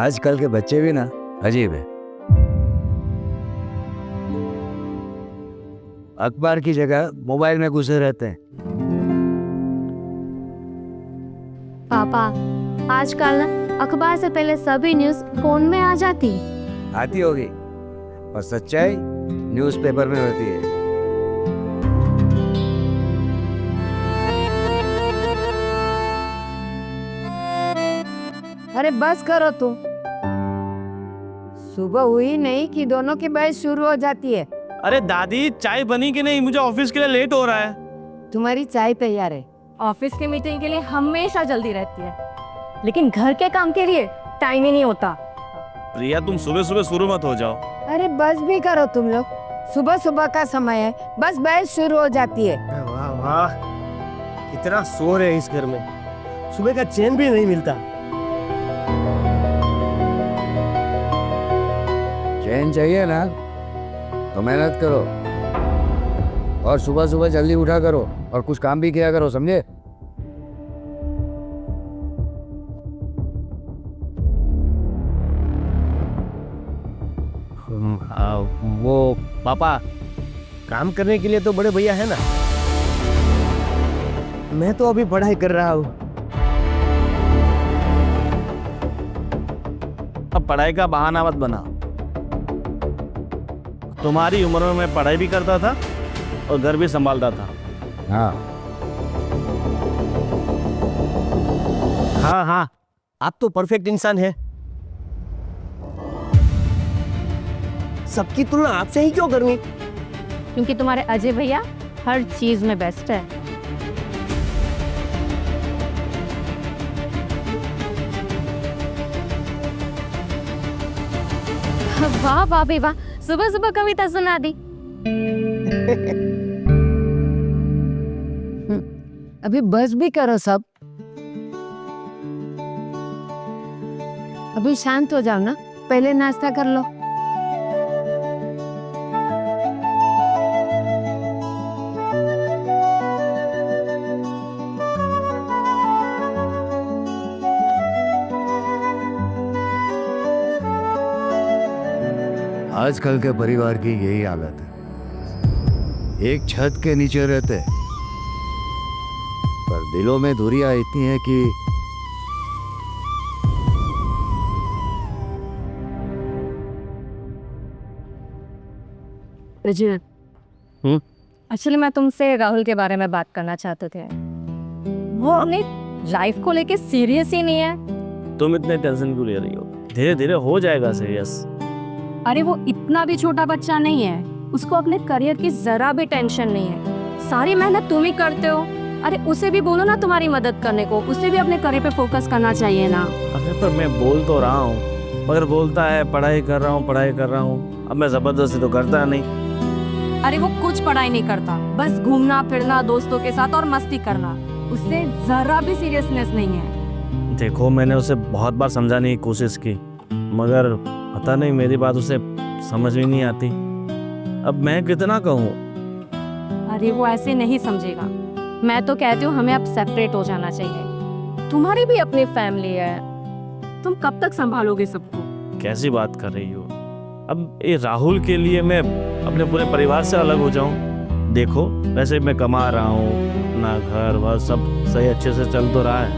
आजकल के बच्चे भी ना अजीब है। अखबार की जगह मोबाइल में घुसे रहते हैं। पापा, आजकल ना अखबार से पहले सभी न्यूज़ फोन में आ जाती है। आती होगी पर सच्चाई न्यूज़पेपर में होती है। अरे बस करो तुम। सुबह हुई नहीं कि दोनों की बहस शुरू हो जाती है। अरे दादी, चाय बनी कि नहीं? मुझे ऑफिस के लिए लेट हो रहा है। तुम्हारी चाय तैयार है। ऑफिस की मीटिंग के लिए हमेशा जल्दी रहती है, लेकिन घर के काम के लिए टाइम ही नहीं होता। प्रिया, तुम सुबह सुबह शुरू मत हो जाओ। अरे बस भी करो तुम लोग। सुबह सुबह का समय है, बस बहस शुरू हो जाती है। वाह वाह, कितना शोर है इस घर में, सुबह का चैन भी नहीं मिलता। चैन चाहिए ना तो मेहनत करो और सुबह सुबह जल्दी उठा करो और कुछ काम भी किया करो, समझे? वो पापा, काम करने के लिए तो बड़े भैया है ना। मैं तो अभी पढ़ाई कर रहा हूँ। अब पढ़ाई का बहाना मत बना। तुम्हारी उम्र में मैं पढ़ाई भी करता था और घर भी संभालता था। हाँ हाँ हाँ, आप तो परफेक्ट इंसान है। सबकी तुलना आपसे ही क्यों करनी? क्योंकि तुम्हारे अजय भैया हर चीज में बेस्ट है। वाह भाभी वाह, सुबह सुबह कविता सुना दी। अभी बस भी करो सब। अभी शांत हो जाओ ना, पहले नाश्ता कर लो। आजकल के परिवार की यही हालत है। एक छत के नीचे रहते हैं पर दिलों में दूरियां इतनी है कि एक्चुअली मैं तुमसे राहुल के बारे में बात करना चाहते थे। वो अपनी लाइफ को लेके सीरियस ही नहीं है। तुम इतने टेंशन क्यों ले रही हो? धीरे धीरे हो जाएगा सीरियस। अरे वो इतना भी छोटा बच्चा नहीं है, उसको अपने करियर की जरा भी टेंशन नहीं है। सारी मेहनत तुम ही करते हो। अरे उसे भी बोलो ना तुम्हारी मदद करने को, उसे भी अपने करियर पे फोकस करना चाहिए ना। अरे पर मैं बोल तो रहा हूँ, मगर बोलता है पढ़ाई कर रहा हूँ पढ़ाई कर रहा हूँ। अब मैं जबरदस्ती तो करता नहीं। अरे वो कुछ पढ़ाई नहीं करता, बस घूमना फिरना दोस्तों के साथ और मस्ती करना। उससे जरा भी सीरियसनेस नहीं है। देखो, मैंने उसे बहुत बार समझाने की कोशिश की, मगर पता नहीं मेरी बात उसे समझ में नहीं आती। अब मैं कितना कहूँ? अरे वो ऐसे नहीं समझेगा। मैं तो कहती हूँ हमें अब सेपरेट हो जाना चाहिए। तुम्हारी भी अपनी फैमिली है, तुम कब तक संभालोगे सबको? कैसी बात कर रही हो? अब ये राहुल के लिए मैं अपने पूरे परिवार से अलग हो जाऊं? देखो, वैसे मैं कमा रहा हूँ, अपना घर वर सब सही अच्छे से चल तो रहा है।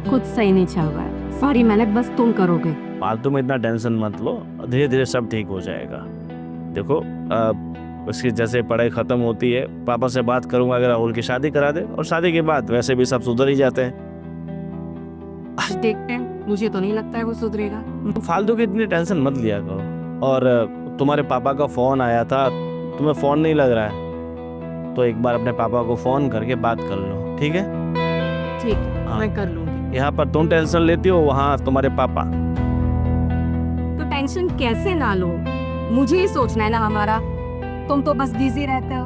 कुछ सही नहीं चल रहा है, सारी मेहनत बस तुम करोगे। फालतू में इतना टेंशन मत लो, धीरे धीरे सब ठीक हो जाएगा। देखो, उसकी जैसे पढ़ाई खत्म होती है, पापा से बात करूंगा अगर राहुल की शादी करा दे, और शादी के बाद वैसे भी सब सुधर ही जाते हैं। देखते हैं, मुझे तो नहीं लगता है वो सुधरेगा। फालतू की इतनी टेंशन मत लिया करो। और तुम्हारे पापा का फोन आया था, तुम्हें फोन नहीं लग रहा है तो एक बार अपने पापा को फोन करके बात कर लो, ठीक है? ठीक है, हाँ। मैं कर लूंगी। यहाँ पर तुम टेंशन लेती हो, वहाँ तुम्हारे पापा। तो टेंशन कैसे ना लो, मुझे ही सोचना है ना हमारा। तुम तो बस बिजी रहते हो।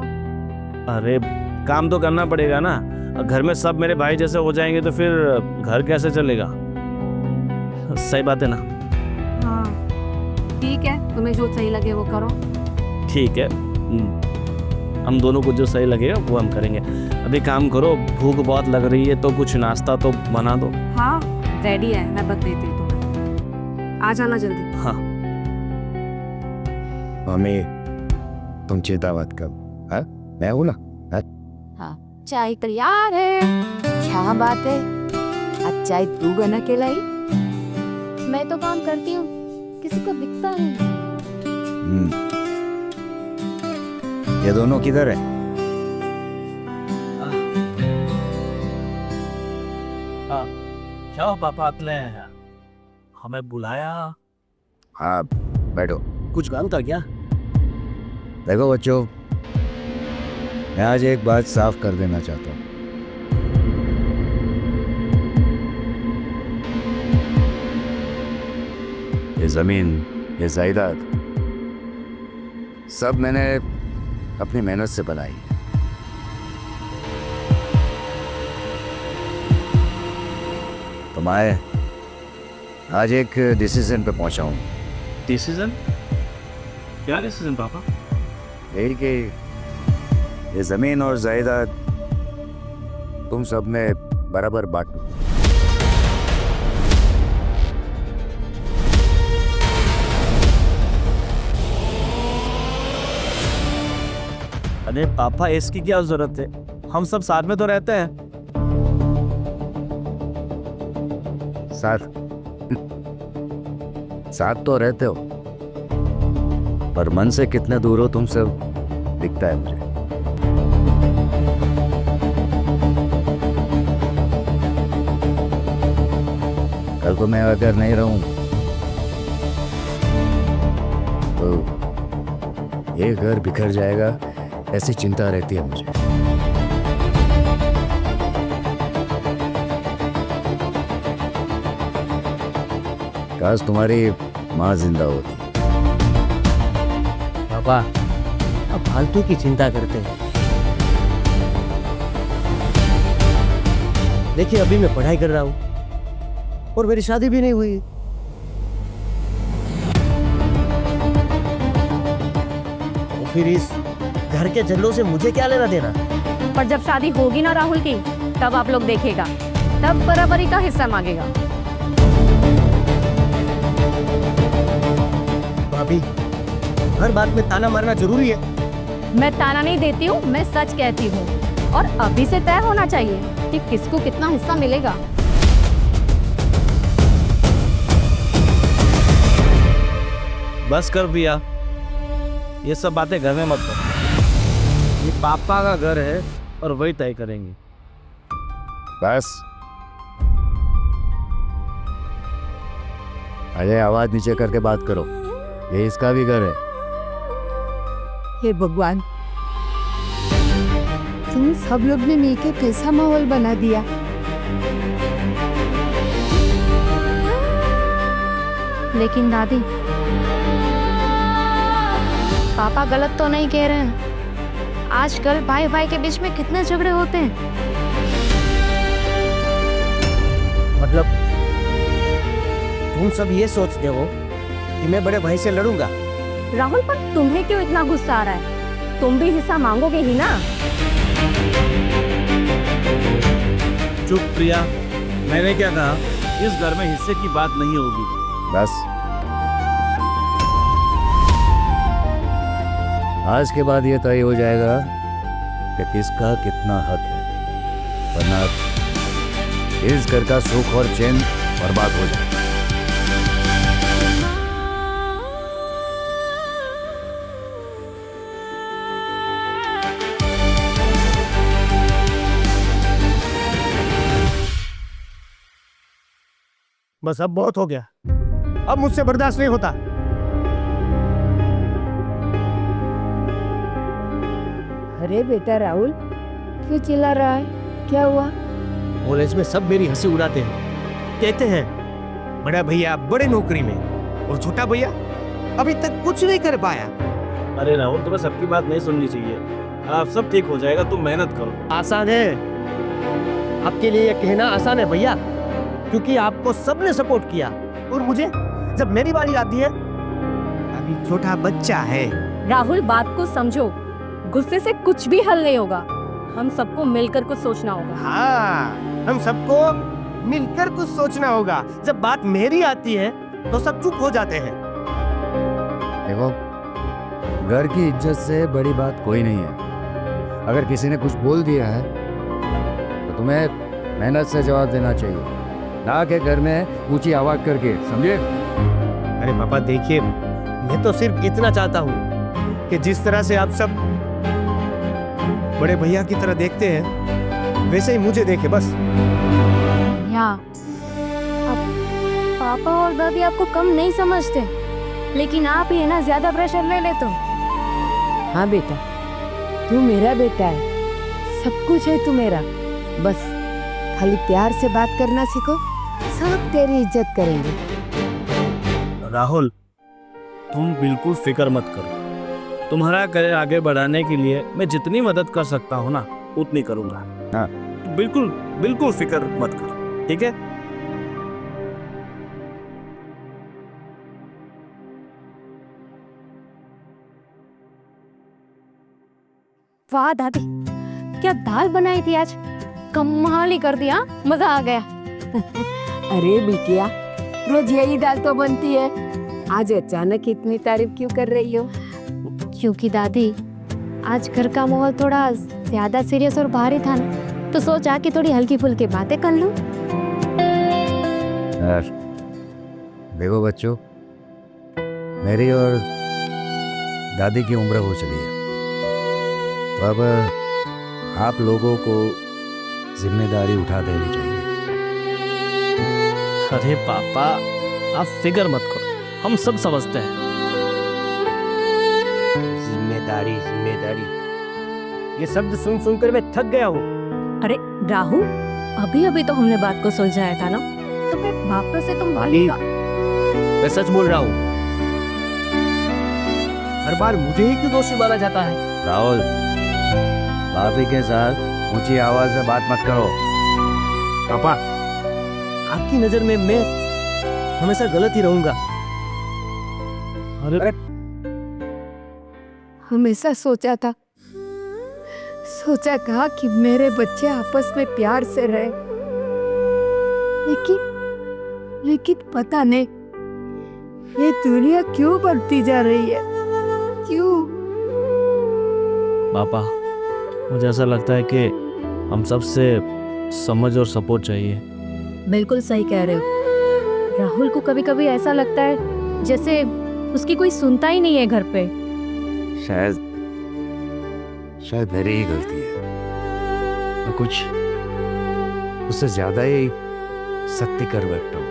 अरे काम तो करना पड़ेगा ना। घर में सब मेरे भाई जैसे हो जाएंगे तो फिर घर कैसे चलेगा? सही बात है ना? हाँ ठीक है, तुम्हें जो सही लगे वो करो। ठीक है, हम दोनों को जो सही लगेगा वो हम करेंगे। अभी काम करो, भूख बहुत लग रही है तो कुछ नाश्ता तो बना दो। हाँ रेडी है, मैं बता देती हूँ तुम्हें। आ जाना जल्दी। हाँ। मम्मी तुम चिंता मत कर, हाँ मैं हूं ना। चाय तैयार है। क्या बात है, आज चाय तू बना के लाई? मैं तो काम करती हूँ, किसी को दिखता नहीं। ये दोनों किधर है? क्या हो पापा, आपने हमें बुलाया? हाँ बैठो। कुछ काम था क्या? देखो बच्चों, मैं आज एक बात साफ कर देना चाहता हूँ। ये जमीन, ये जायदाद सब मैंने अपनी मेहनत से बनाई है। तो मैं आज एक डिसीजन पे पहुंचा हूँ। डिसीजन? क्या डिसीजन पापा? यही कि ये जमीन और जायदाद तुम सब में बराबर बांटो। अरे पापा, इसकी क्या जरूरत है? हम सब साथ में तो रहते हैं। साथ साथ तो रहते हो, पर मन से कितने दूर हो तुम सब दिखता है मुझे। कल को मैं अगर नहीं रहूं तो ये घर बिखर जाएगा, ऐसी चिंता रहती है मुझे। काश तुम्हारी माँ जिंदा होती। पापा अब फालतू की चिंता करते हैं। देखिए अभी मैं पढ़ाई कर रहा हूँ और मेरी शादी भी नहीं हुई। तो फिर इस घर के झल्लों से मुझे क्या लेना देना? पर जब शादी होगी ना राहुल की, तब आप लोग देखेगा, तब बराबरी का हिस्सा मांगेगा। भाभी हर बात में ताना मारना जरूरी है? मैं ताना नहीं देती हूँ, मैं सच कहती हूँ। और अभी से तय होना चाहिए कि किसको कितना हिस्सा मिलेगा। बस कर दिया, ये सब बातें घर में मत कर। ये पापा का घर है और वही तय करेंगे। बस अजय, आवाज नीचे करके बात करो, ये इसका भी घर है। हे भगवान, तुम सब लोग ने मिलकर कैसा माहौल बना दिया। लेकिन दादी, पापा गलत तो नहीं कह रहे हैं ना? आजकल भाई भाई के बीच में कितने झगड़े होते हैं। मतलब तुम सब ये सोचते हो कि मैं बड़े भाई से लड़ूंगा? राहुल, पर तुम्हें क्यों इतना गुस्सा आ रहा है? तुम भी हिस्सा मांगोगे ही ना? चुप प्रिया, मैंने क्या कहा? इस घर में हिस्से की बात नहीं होगी। बस आज के बाद ये तय हो जाएगा कि किसका कितना हक है, वरना इस घर का सुख और चैन बर्बाद हो जाएगा। बस अब बहुत हो गया, अब मुझसे बर्दाश्त नहीं होता। अरे बेटा राहुल, क्यों चिल्ला रहा है? क्या हुआ? कॉलेज में सब मेरी हंसी उड़ाते हैं, कहते हैं बड़ा भैया बड़े नौकरी में और छोटा भैया अभी तक कुछ नहीं कर पाया। अरे राहुल, तुम्हें सबकी बात नहीं सुननी चाहिए। आप सब ठीक हो जाएगा, तुम मेहनत करो। आसान है, आपके लिए यह कहना आसान है भैया, क्योंकि आपको सबने सपोर्ट किया, और मुझे जब मेरी बारी आती है, अभी छोटा बच्चा है। राहुल, बात को समझो, गुस्से से कुछ भी हल नहीं होगा। हम सबको मिलकर कुछ सोचना होगा। हाँ, हम सबको मिलकर कुछ सोचना होगा। जब बात मेरी आती है तो सब चुप हो जाते हैं। देखो, घर की इज्जत से बड़ी बात कोई नहीं है। अगर किसी ने कुछ बोल दिया है तो तुम्हें मेहनत से जवाब देना चाहिए, ना कि घर में ऊंची आवाज करके, समझे? अरे पापा देखिए, मैं तो सिर्फ इतना चाहता हूँ कि जिस तरह से आप सब बड़े भैया की तरह देखते हैं वैसे ही मुझे देखे बस। या अब पापा और दादी आपको कम नहीं समझते, लेकिन आप ही है ना ज्यादा प्रेशर ले लेते हो। हाँ बेटा, तू मेरा बेटा है, सब कुछ है तू मेरा। बस खाली प्यार से बात करना सीखो, सब तेरी इज्जत करेंगे। राहुल, तुम बिल्कुल फिक्र मत करो। तुम्हारा करियर आगे बढ़ाने के लिए मैं जितनी मदद कर सकता हूँ ना उतनी करूँगा। हाँ। बिल्कुल बिल्कुल फिक्र मत करो, ठीक है? वाह दादी, क्या दाल बनाई थी आज, कमाल ही कर दिया, मजा आ गया। अरे बिटिया, रोज यही दाल तो बनती है, आज अचानक इतनी तारीफ क्यों कर रही हो? क्योंकि दादी आज घर का माहौल थोड़ा ज्यादा सीरियस और भारी था ना, तो सोचा कि थोड़ी हल्की फुल्की बातें कर लूं। यार, देखो बच्चों, मेरी और दादी की उम्र हो चली है, तो अब आप लोगों को जिम्मेदारी उठा देनी चाहिए। अरे पापा, आप फिक्र मत करो, हम सब समझते हैं। जिम्मेदारी जिम्मेदारी, ये शब्द सुन सुनकर मैं थक गया हूँ। अरे राहुल, अभी अभी तो हमने बात को सुलझाया था ना, तो फिर वापस से तुम बोलेगा। मैं सच बोल रहा हूँ, हर बार मुझे ही क्यों दोषी माना जाता है? राहुल, भाभी के साथ ऊंची आवाज में बात मत करो। पापा, आपकी नजर में मैं हमेशा गलत ही रहूंगा। अरे हमेशा सोचा था कि मेरे बच्चे आपस में प्यार से रहे, लेकिन पता नहीं ये दुनिया क्यों बढ़ती जा रही है, क्यों? पापा, मुझे ऐसा लगता है कि हम सबसे समझ और सपोर्ट चाहिए। बिल्कुल सही कह रहे हो। राहुल को कभी कभी ऐसा लगता है जैसे उसकी कोई सुनता ही नहीं है घर पे। शायद मेरी ही गलती है, मैं कुछ उससे ज्यादा ही सख्ती कर बैठता हूँ।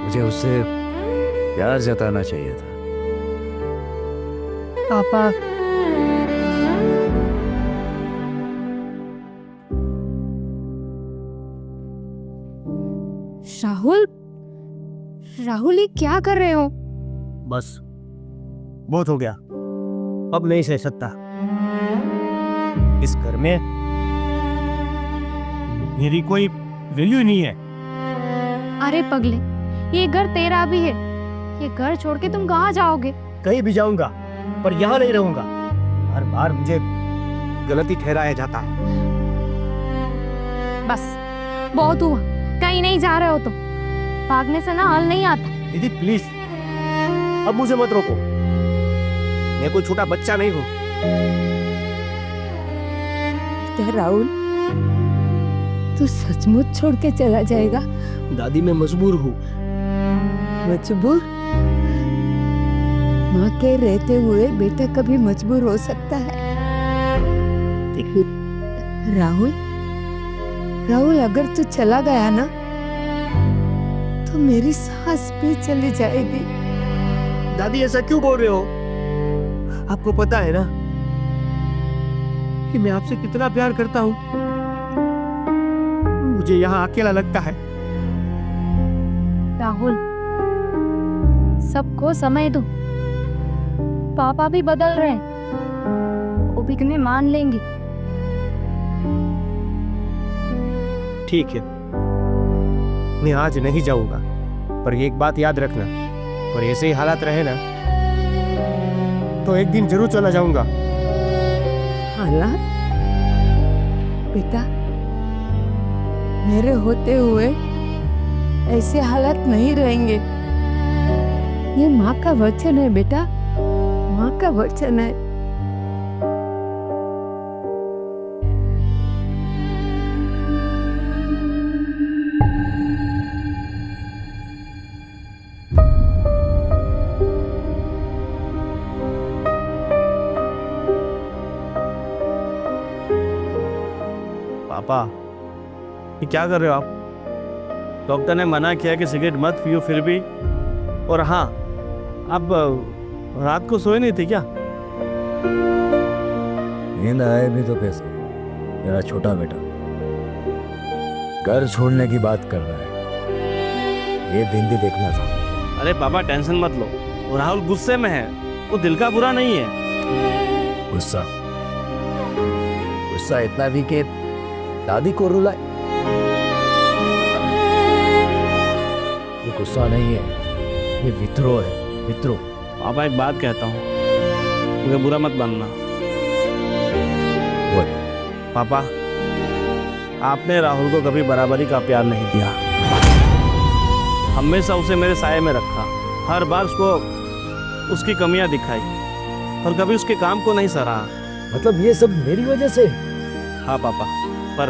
मुझे उससे प्यार जताना चाहिए था। पापा, राहुल ये क्या कर रहे हो? बस बहुत हो गया, अब नहीं सह सकता। इस घर में मेरी कोई वैल्यू नहीं है। अरे पगले, ये घर तेरा भी है, ये घर छोड़ के तुम कहाँ जाओगे? कहीं भी जाऊंगा, पर यहाँ नहीं रहूंगा। हर बार मुझे गलती ठहराया जाता है। बस बहुत हुआ, कहीं नहीं जा रहे हो तो भागने से ना हल नहीं आता। दीदी प्लीज, अब मुझे मत रोको, मैं कोई छोटा बच्चा नहीं हूँ। राहुल, तू सचमुच छोड़ के चला जाएगा? दादी, मैं मजबूर हूँ। मजबूर? माँ के रहते हुए बेटा कभी मजबूर हो सकता है? राहुल, अगर तू चला गया ना तो मेरी सांस भी चली जाएगी। दादी, ऐसा क्यों बोल रहे हो? आपको पता है ना कि मैं आपसे कितना प्यार करता हूँ। मुझे यहाँ अकेला लगता है। राहुल, सबको समय दो, पापा भी बदल रहे हैं, वो भी तुम्हें मान लेंगे। ठीक है, मैं आज नहीं जाऊंगा, पर एक बात याद रखना, और ऐसे ही हालात रहे ना तो एक दिन जरूर चला जाऊंगा। हालात? बेटा, मेरे होते हुए ऐसे हालात नहीं रहेंगे। ये माँ का वचन है बेटा, माँ का वचन है। पापा, ये क्या कर रहे हो आप? डॉक्टर ने मना किया कि सिगरेट मत पियो, फिर भी। और हाँ, आप रात को सोए नहीं थे क्या? नींद आए भी तो कैसे? मेरा छोटा बेटा घर छोड़ने की बात कर रहा है, ये दिन भी देखना था। अरे पापा, टेंशन मत लो, वो राहुल गुस्से में है, वो दिल का बुरा नहीं है। गुस्सा गुस्सा इतना भी कि दादी को रुलाए? ये गुस्सा नहीं है, ये विद्रोह है, विद्रोह। पापा एक बात कहता हूँ, मुझे बुरा मत मानना। बोल। पापा, आपने राहुल को कभी बराबरी का प्यार नहीं दिया, हमेशा उसे मेरे साये में रखा, हर बार उसको उसकी कमियां दिखाई और कभी उसके काम को नहीं सराहा। मतलब ये सब मेरी वजह से? हाँ पापा, पर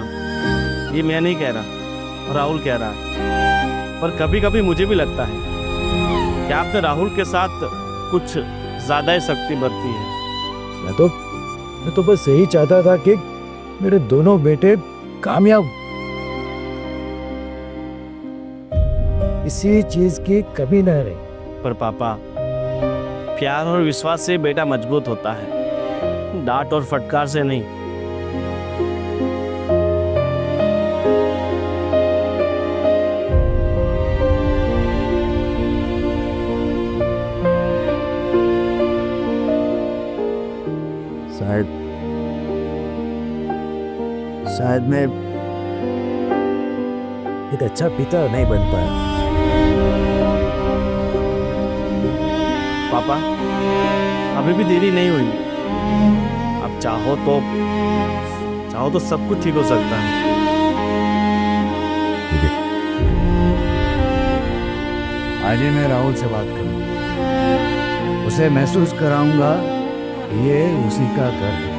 ये मैं नहीं कह रहा, राहुल कह रहा है। पर कभी कभी मुझे भी लगता है कि आपने राहुल के साथ कुछ ज्यादा ही सख्ती बरती है। मैं तो बस यही चाहता था कि मेरे दोनों बेटे कामयाब, इसी चीज की कमी न रहे। पर पापा, प्यार और विश्वास से बेटा मजबूत होता है, डांट और फटकार से नहीं। शायद मैं एक अच्छा पिता नहीं बन पाया। पापा, अभी भी देरी नहीं हुई, अब चाहो तो सब कुछ ठीक हो सकता है। आज ही मैं राहुल से बात करूंगा, उसे महसूस कराऊंगा कि ये उसी का घर है,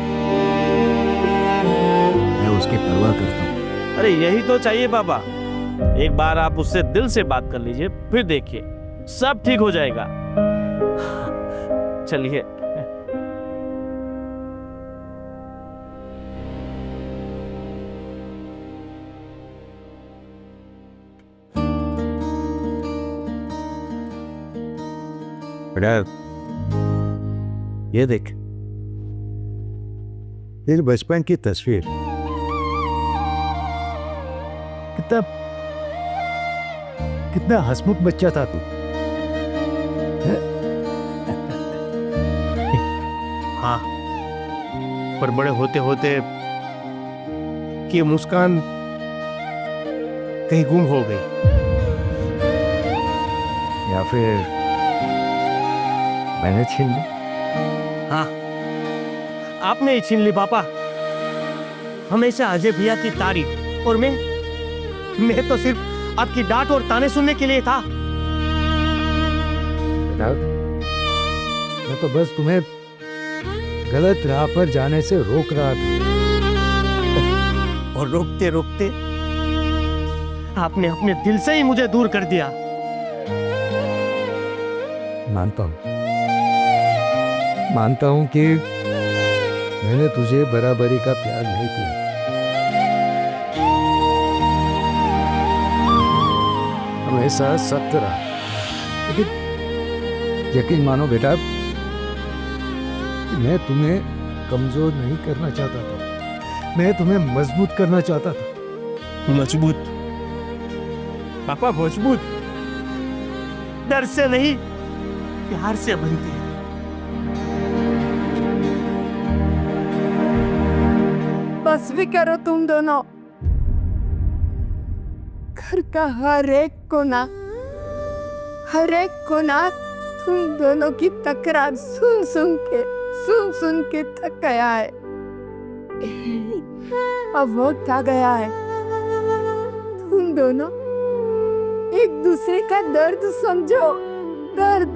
मैं उसकी परवाह करता हूँ। अरे यही तो चाहिए पापा, एक बार आप उससे दिल से बात कर लीजिए, फिर देखिए सब ठीक हो जाएगा। चलिए। बेटा, ये देख, तेरे बचपन की तस्वीर। कितना हंसमुख बच्चा था तू। हाँ, पर बड़े होते होते कि मुस्कान कहीं गुम हो गई, या फिर मैंने छीन ली? हाँ, आपने ही छीन ली पापा। हमेशा अजय भैया की तारीफ, और मैं तो सिर्फ आपकी डांट और ताने सुनने के लिए था। बेटा, मैं तो बस तुम्हें गलत राह पर जाने से रोक रहा था। और रोकते रोकते आपने अपने दिल से ही मुझे दूर कर दिया। मानता हूं कि मैंने तुझे बराबरी का प्यार नहीं किया, हमेशा सख्त रहा, लेकिन यकीन मानो बेटा, मैं तुम्हें कमजोर नहीं करना चाहता था, मैं तुम्हें मजबूत करना चाहता था। मजबूत पापा, मजबूत डर से नहीं, प्यार से बनती है। बस भी करो तुम दोनों। घर का हर एक कोना तुम दोनों की तकरार सुन सुन के थक गया है। अब वक्त आ गया है, तुम दोनों एक दूसरे का दर्द समझो, दर्द।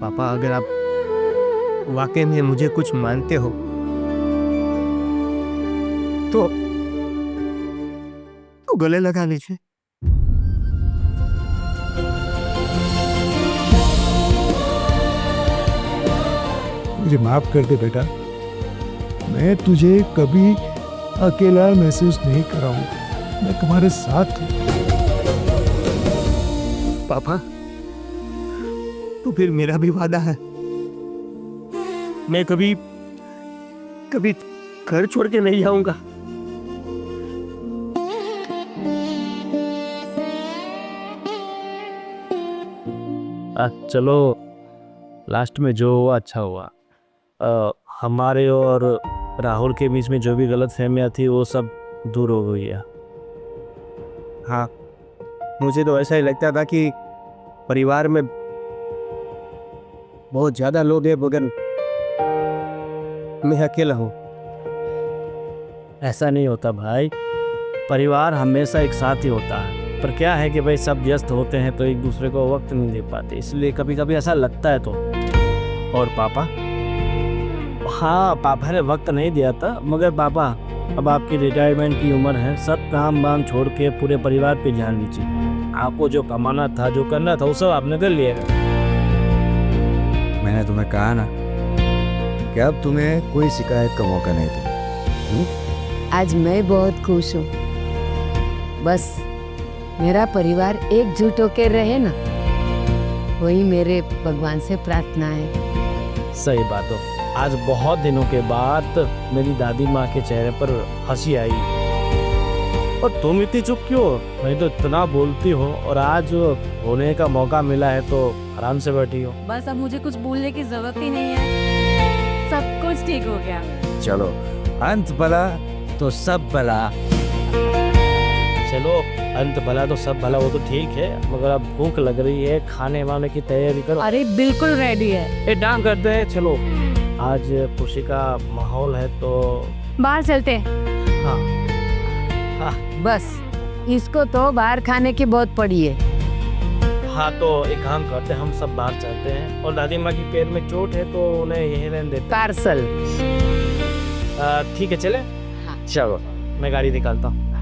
पापा अगर आप वाकई में मुझे कुछ मानते हो तो गले लगा लीजिए। मुझे माफ कर दे बेटा, मैं तुझे कभी अकेला महसूस नहीं कराऊंगा, मैं तुम्हारे साथ हूं। पापा तो फिर मेरा भी वादा है, मैं कभी कभी घर छोड़ के नहीं जाऊंगा। चलो लास्ट में जो हुआ अच्छा हुआ। हमारे और राहुल के बीच में जो भी गलत फहमियाँ थी वो सब दूर हो गई है। हाँ, मुझे तो ऐसा ही लगता था कि परिवार में बहुत ज़्यादा लोग हैं मगर मैं अकेला हूँ। ऐसा नहीं होता भाई, परिवार हमेशा एक साथ ही होता है। पर क्या है कि भाई सब व्यस्त होते हैं तो एक दूसरे को वक्त नहीं दे पाते, इसलिए कभी कभी ऐसा लगता है। तो और पापा? हाँ, पापा ने वक्त नहीं दिया था, मगर पापा अब आपकी रिटायरमेंट की उम्र है, सब काम वाम छोड़ के पूरे परिवार पे ध्यान दीजिए। आपको जो कमाना था, जो करना था, वो सब आपने कर लिया। मैंने तुम्हें कहा ना कि अब तुम्हें कोई शिकायत का मौका नहीं दूंगा। आज मैं बहुत खुश हूँ। बस मेरा परिवार एकजुट होकर रहे ना, वही मेरे भगवान से प्रार्थना है। सही बात हो, आज बहुत दिनों के बाद मेरी दादी माँ के चेहरे पर हंसी आई। और तुम इतनी चुप क्यों? नहीं तो इतना बोलती हो, और आज होने का मौका मिला है तो आराम से बैठी हो। बस अब मुझे कुछ बोलने की जरूरत ही नहीं है, सब कुछ ठीक हो गया। चलो, अंत भला तो सब भला। चलो, अंत भला तो सब भला, वो तो ठीक है, मगर अब भूख लग रही है, खाने वाने की तैयारी करो। अरे बिल्कुल रेडी है। ये डांग करते हैं, चलो। आज खुशी का माहौल है तो बाहर चलते हैं। हाँ बस इसको तो बाहर खाने की बहुत पड़ी है। हाँ, तो एक काम करते हैं, हम सब बाहर चलते हैं। और दादी माँ की पैर में चोट है तो उन्हें यही रहने देते पार्सल। हैं। ठीक है, चले। हाँ। चलो, मैं गाड़ी निकालता हूँ।